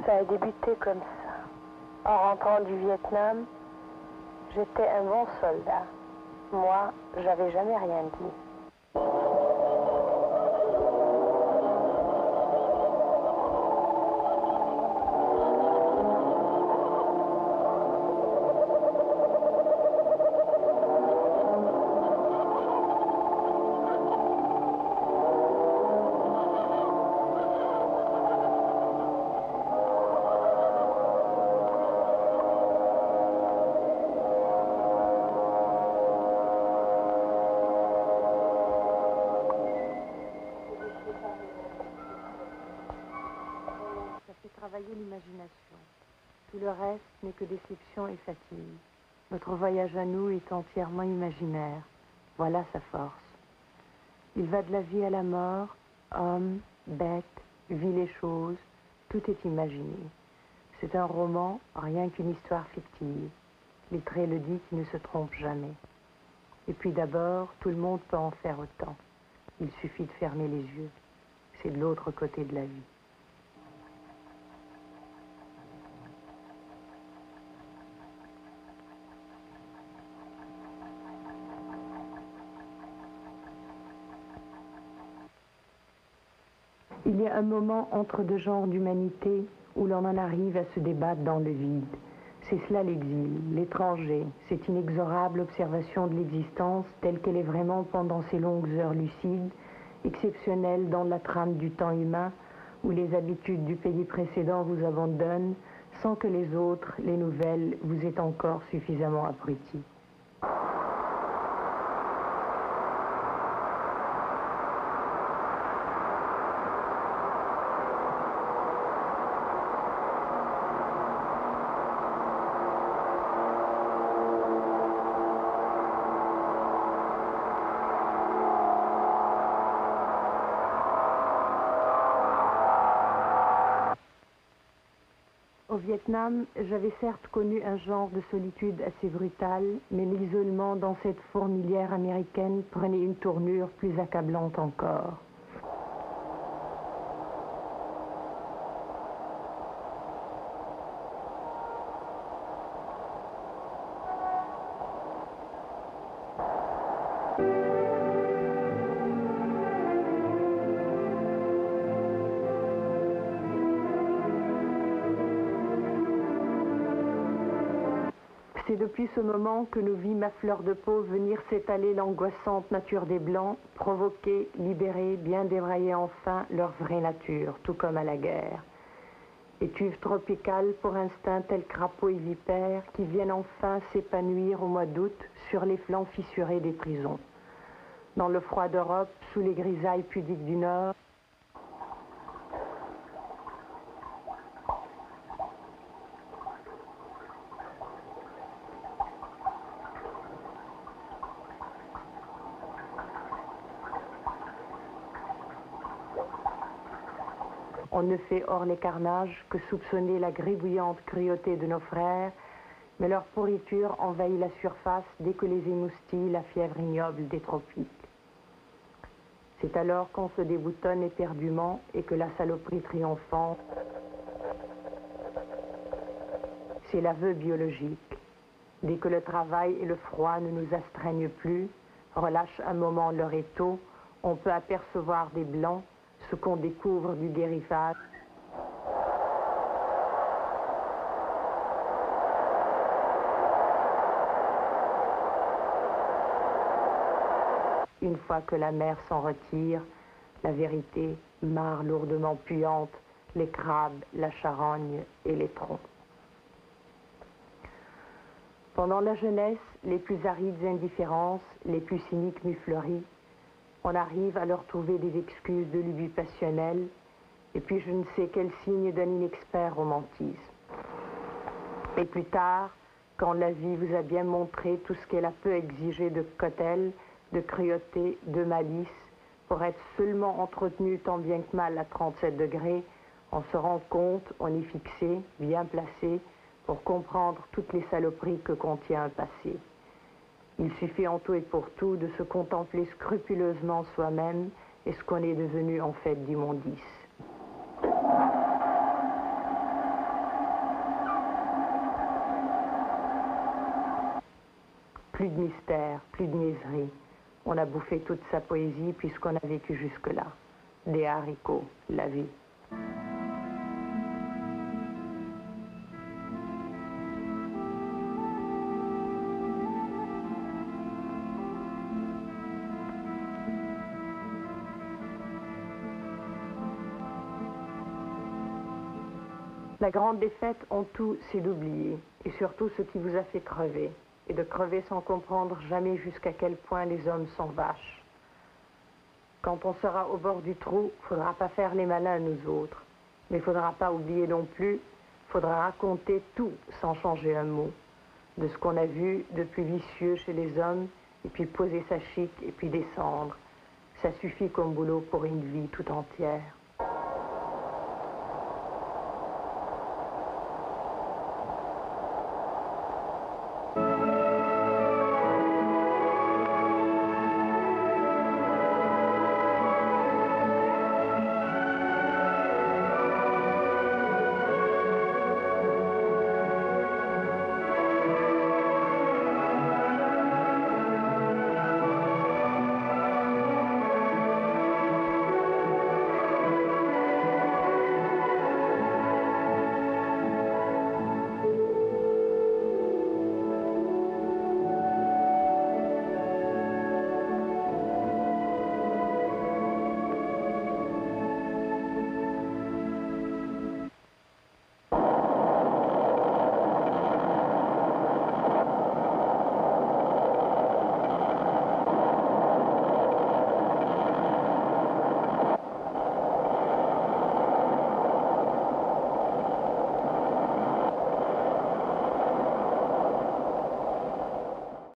Ça a débuté comme ça. En rentrant du Vietnam, j'étais un bon soldat. Moi, j'avais jamais rien dit. Travailler l'imagination. Tout le reste n'est que déception et fatigue. Notre voyage à nous est entièrement imaginaire. Voilà sa force. Il va de la vie à la mort, homme, bête, vit les choses, tout est imaginé. C'est un roman, rien qu'une histoire fictive. Littré le dit qui ne se trompe jamais. Et puis d'abord, tout le monde peut en faire autant. Il suffit de fermer les yeux. C'est de l'autre côté de la vie. Il y a un moment entre deux genres d'humanité où l'on en arrive à se débattre dans le vide. C'est cela l'exil, l'étranger, cette inexorable observation de l'existence telle qu'elle est vraiment pendant ces longues heures lucides, exceptionnelles dans la trame du temps humain, où les habitudes du pays précédent vous abandonnent, sans que les autres, les nouvelles, vous aient encore suffisamment abrutis. Au Vietnam, j'avais certes connu un genre de solitude assez brutale, mais l'isolement dans cette fourmilière américaine prenait une tournure plus accablante encore. C'est depuis ce moment que nous vîmes à fleur de peau venir s'étaler l'angoissante nature des Blancs, provoquer, libérer, bien débrailler enfin leur vraie nature, tout comme à la guerre. Étuve tropicale pour instinct tel crapaud et vipère qui viennent enfin s'épanouir au mois d'août sur les flancs fissurés des prisons. Dans le froid d'Europe, sous les grisailles pudiques du Nord, on ne fait hors les carnages que soupçonner la gribouillante cruauté de nos frères, mais leur pourriture envahit la surface dès que les émoustille la fièvre ignoble des tropiques. C'est alors qu'on se déboutonne éperdument et que la saloperie triomphante, c'est l'aveu biologique. Dès que le travail et le froid ne nous astreignent plus, relâchent un moment leur étau, on peut apercevoir des blancs, ce qu'on découvre du guérissage. Une fois que la mer s'en retire, la vérité marre lourdement puante les crabes, la charogne et les troncs. Pendant la jeunesse, les plus arides indifférences, les plus cyniques mufleries, on arrive à leur trouver des excuses de lubie passionnelle, et puis je ne sais quel signe d'un inexpert romantisme. Et plus tard, quand la vie vous a bien montré tout ce qu'elle a peu exigé de cautèle, de cruauté, de malice, pour être seulement entretenu tant bien que mal à 37 degrés, on se rend compte, on est fixé, bien placé, pour comprendre toutes les saloperies que contient un passé. Il suffit en tout et pour tout de se contempler scrupuleusement soi-même et ce qu'on est devenu en fait d'immondice. Plus de mystère, plus de niaiserie. On a bouffé toute sa poésie puisqu'on a vécu jusque-là. Des haricots, la vie. La grande défaite en tout, c'est d'oublier, et surtout ce qui vous a fait crever, et de crever sans comprendre jamais jusqu'à quel point les hommes sont vaches. Quand on sera au bord du trou, faudra pas faire les malins nous autres, mais faudra pas oublier non plus, faudra raconter tout sans changer un mot, de ce qu'on a vu de plus vicieux chez les hommes, et puis poser sa chic, et puis descendre. Ça suffit comme boulot pour une vie tout entière.